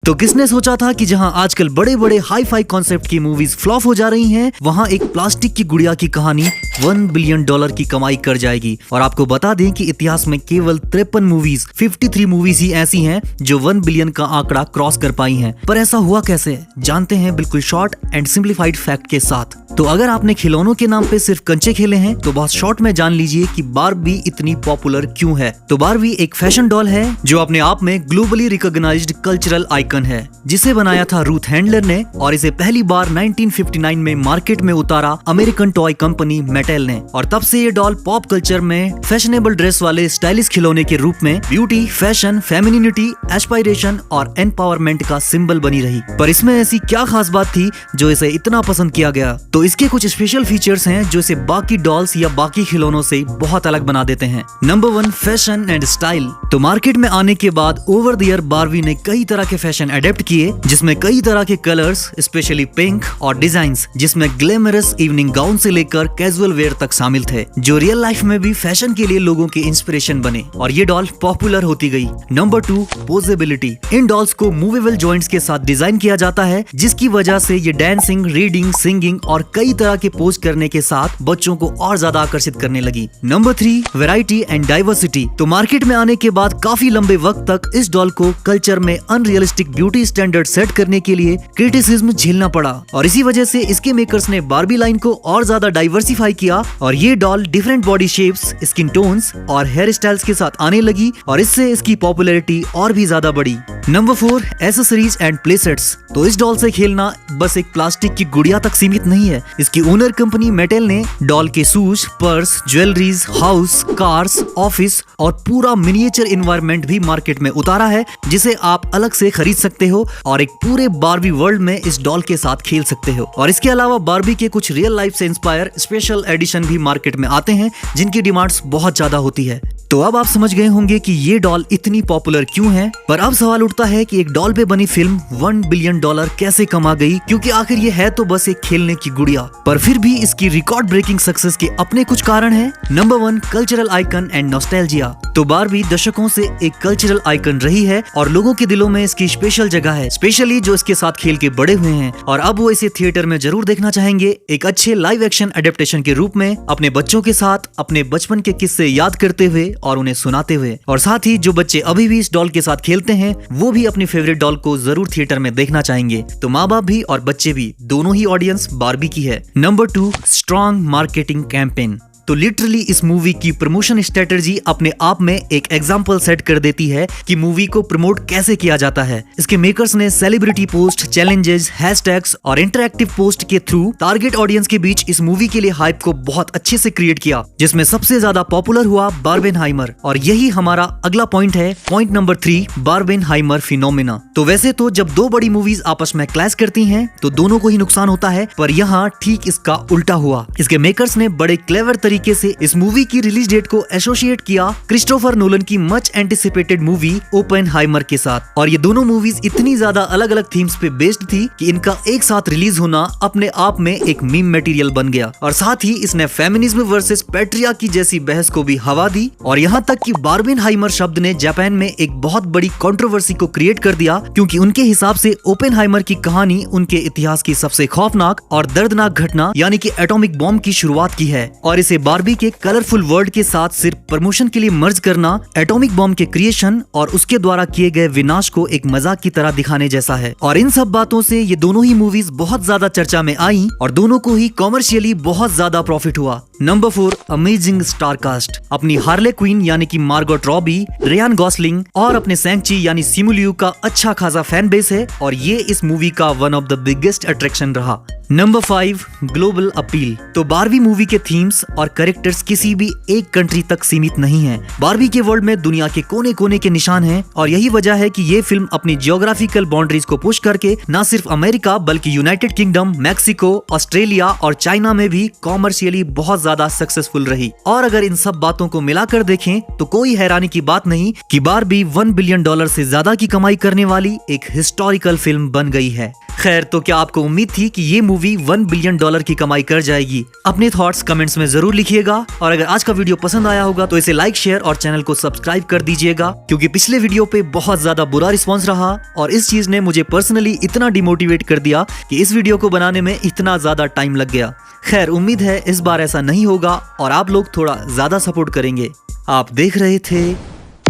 तो किसने सोचा था कि जहां आजकल बड़े बड़े हाई फाई कॉन्सेप्ट की मूवीज फ्लॉप हो जा रही हैं, वहां एक प्लास्टिक की गुड़िया की कहानी $1 बिलियन की कमाई कर जाएगी। और आपको बता दें कि इतिहास में केवल 53 मूवीज 53 मूवीज ही ऐसी हैं जो 1 बिलियन का आंकड़ा क्रॉस कर पाई हैं। पर ऐसा हुआ कैसे, जानते हैं बिल्कुल शॉर्ट एंड सिंप्लीफाइड फैक्ट के साथ। तो अगर आपने खिलौनों के नाम पे सिर्फ कंचे खेले हैं तो बहुत शॉर्ट में जान लीजिए कि बारबी इतनी पॉपुलर क्यों है। तो बारबी एक फैशन डॉल है जो अपने आप में ग्लोबली रिकॉग्नाइज्ड कल्चरल आइकन है, जिसे बनाया था रूथ हैंडलर ने और इसे पहली बार 1959 में मार्केट में उतारा अमेरिकन टॉय कंपनी मेटेल ने। और तब से ये डॉल पॉप कल्चर में फैशनेबल ड्रेस वाले स्टाइलिश खिलौने के रूप में ब्यूटी, फैशन, फेमिनिनिटी, एस्पायरेशन और एम्पावरमेंट का सिंबल बनी रही। पर इसमें ऐसी क्या खास बात थी जो इसे इतना पसंद किया गया? तो इसके कुछ स्पेशल फीचर्स हैं जो इसे बाकी डॉल्स या बाकी खिलौनों से बहुत अलग बना देते हैं। Number 1, fashion and style. तो मार्केट में आने के बाद ओवर द ईयर बारबी ने कई तरह के फैशन अडेप्ट किए, जिसमें कई तरह के कलर्स, स्पेशली पिंक और डिजाइन्स, जिसमें ग्लैमरस इवनिंग गाउन से लेकर कैजुअल वेयर तक शामिल थे, जो रियल लाइफ में भी फैशन के लिए लोगों के इंस्पिरेशन बने और ये डॉल पॉपुलर होती गई। Number 2, positivity. इन डॉल्स को मूवेबल जॉइंट्स के साथ डिजाइन किया जाता है, जिसकी वजह से ये डांसिंग, रीडिंग, सिंगिंग और कई तरह के पोज करने के साथ बच्चों को और ज्यादा आकर्षित करने लगी। Number 3, variety and diversity. तो मार्केट में आने के बाद काफी लंबे वक्त तक इस डॉल को कल्चर में अनरियलिस्टिक ब्यूटी स्टैंडर्ड सेट करने के लिए क्रिटिसिज्म झेलना पड़ा और इसी वजह से इसके मेकर्स ने बारबी लाइन को और ज्यादा डाइवर्सिफाई किया और ये doll different body shapes, skin tones और हेयर स्टाइल्स के साथ आने लगी और इससे इसकी पॉपुलैरिटी और भी ज्यादा बढ़ी। Number 4, accessories and playsets. तो इस डॉल से खेलना बस एक प्लास्टिक की गुड़िया तक सीमित नहीं है। इसकी ओनर कंपनी मेटेल ने डॉल के shoes, purse, jewelleries, house, cars, office और पूरा मिनिएचर एनवायरनमेंट भी मार्केट में उतारा है, जिसे आप अलग से खरीद सकते हो और एक पूरे बारबी वर्ल्ड में इस डॉल के साथ खेल सकते हो। और इसके अलावा बारबी के कुछ रियल लाइफ से इंस्पायर स्पेशल एडिशन भी मार्केट में आते हैं, जिनकी डिमांड्स बहुत ज्यादा होती है। तो अब आप समझ गए होंगे कि ये डॉल इतनी पॉपुलर क्यों है। पर अब सवाल उठता है कि एक डॉल पे बनी फिल्म $1 बिलियन कैसे कमा गई, क्योंकि आखिर ये है तो बस एक खेलने की गुड़िया। पर फिर भी इसकी रिकॉर्ड ब्रेकिंग सक्सेस के अपने कुछ कारण हैं। Number 1, cultural icon and nostalgia. तो बारबी दशकों से एक कल्चरल आइकन रही है और लोगों के दिलों में इसकी स्पेशल जगह है, स्पेशली जो इसके साथ खेल के बड़े हुए हैं और अब वो इसे थिएटर में जरूर देखना चाहेंगे, एक अच्छे लाइव एक्शन एडेप्टेशन के रूप में, अपने बच्चों के साथ अपने बचपन के किस्से याद करते हुए और उन्हें सुनाते हुए। और साथ ही जो बच्चे अभी भी इस डॉल के साथ खेलते हैं वो भी अपनी फेवरेट डॉल को जरूर थिएटर में देखना चाहेंगे। तो माँ बाप भी और बच्चे भी, दोनों ही ऑडियंस बारबी की है। Number 2, strong marketing campaign. तो लिटरली इस मूवी की प्रमोशन स्ट्रेटजी अपने आप में एक एग्जांपल सेट कर देती है कि मूवी को प्रमोट कैसे किया जाता है। इसके मेकर्स ने सेलिब्रिटी पोस्ट, चैलेंजेस, हैशटैग्स और इंटरैक्टिव पोस्ट के थ्रू टारगेट ऑडियंस के बीच इस मूवी के लिए हाइप को बहुत अच्छे से क्रिएट किया, जिसमें सबसे ज्यादा पॉपुलर हुआ बार्बेनहाइमर। और यही हमारा अगला पॉइंट है, पॉइंट नंबर 3, बार्बेनहाइमर फिनोमेना। तो वैसे तो जब दो बड़ी मूवीज आपस में क्लैश करती हैं तो दोनों को ही नुकसान होता है, पर यहाँ ठीक इसका उल्टा हुआ। इसके मेकर्स ने बड़े क्लेवर तरीके से इस मूवी की रिलीज डेट को एसोसिएट किया क्रिस्टोफर नोलन की मच एंटिसिपेटेड मूवी ओपेनहाइमर के साथ। और ये दोनों मूवीज इतनी ज्यादा अलग अलग थीम्स पे बेस्ड थी कि इनका एक साथ रिलीज होना अपने आप में एक मीम मटेरियल बन गया। और साथ ही इसने फेमिनिज्म वर्सेस पैट्रियार्की जैसी बहस को भी हवा दी और यहाँ तक कि बार्बेनहाइमर शब्द ने जापान में एक बहुत बड़ी कंट्रोवर्सी को क्रिएट कर दिया, क्योंकि उनके हिसाब से ओपेनहाइमर की कहानी उनके इतिहास की सबसे खौफनाक और दर्दनाक घटना यानी कि एटॉमिक बॉम्ब की शुरुआत की है। और इसे बारबी के कलरफुल वर्ल्ड के साथ सिर्फ प्रमोशन के लिए मर्ज करना एटॉमिक बॉम्ब के क्रिएशन और उसके द्वारा किए गए विनाश को एक मजाक की तरह दिखाने जैसा है। और इन सब बातों से ये दोनों ही मूवीज बहुत ज्यादा चर्चा में आई और दोनों को ही कॉमर्शियली बहुत ज्यादा प्रॉफिट हुआ। Number 4, amazing star cast. अपनी हार्ले क्वीन यानी कि मार्गोट रॉबी, रियान गॉसलिंग और अपने सैंग-ची यानी सिमू लियू का अच्छा खासा फैन बेस है और ये इस मूवी का one of the biggest attraction रहा। Number 5, global appeal. तो बारबी मूवी के थीम्स और कैरेक्टर्स किसी भी एक कंट्री तक सीमित नहीं है। बारबी के वर्ल्ड में दुनिया के कोने कोने के निशान हैं और यही वजह है कि ये फिल्म अपनी जियोग्राफिकल बाउंड्रीज को पुश करके न सिर्फ अमेरिका बल्कि यूनाइटेड किंगडम, मैक्सिको, ऑस्ट्रेलिया और चाइना में भी कॉमर्शियली बहुत ज्यादा सक्सेसफुल रही। और अगर इन सब बातों को मिलाकर देखें तो कोई हैरानी की बात नहीं कि बारबी $1 बिलियन से ज्यादा की कमाई करने वाली एक हिस्टोरिकल फिल्म बन गई है। खैर, तो क्या आपको उम्मीद थी कि ये मूवी $1 बिलियन की कमाई कर जाएगी? अपने थॉट्स कमेंट्स में जरूर लिखिएगा और अगर आज का वीडियो पसंद आया होगा तो इसे लाइक, शेयर और चैनल को सब्सक्राइब कर दीजिएगा, क्योंकि पिछले वीडियो पे बहुत ज्यादा बुरा रिस्पॉन्स रहा और इस चीज ने मुझे पर्सनली इतना डिमोटिवेट कर दिया कि इस वीडियो को बनाने में इतना ज्यादा टाइम लग गया। खैर, उम्मीद है इस बार ऐसा नहीं होगा और आप लोग थोड़ा ज्यादा सपोर्ट करेंगे। आप देख रहे थे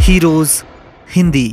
हीरोज हिंदी।